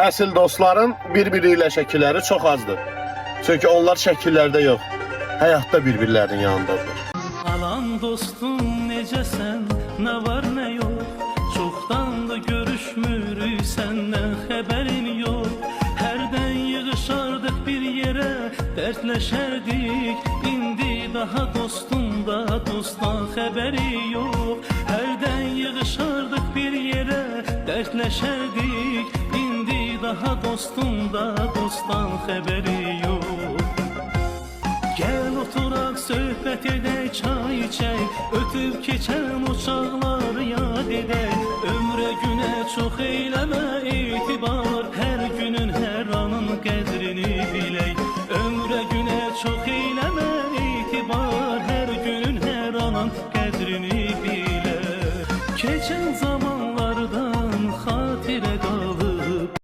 Əsl dostların bir-biri ilə şəkilləri çox azdır. Çünki onlar şəkillərdə yox, həyatda bir-birlərinin yanındadır. Alan dostum necəsən, nə var nə yox, çoxdan da görüşmürük, səndən xəbərin yox. Hərdən yığışardıq bir yerə, dərdləşərdik, indi daha dostum da dostdan xəbəri yox. Hərdən yığışardıq bir yerə, dərdləşərdik, indi daha dostum da dostdan xəbəri yox. Gel oturaq, söhbət edək, çay içək, ötüb keçən o çağları yad edək. Ömrə günə çox eyləmə etibar,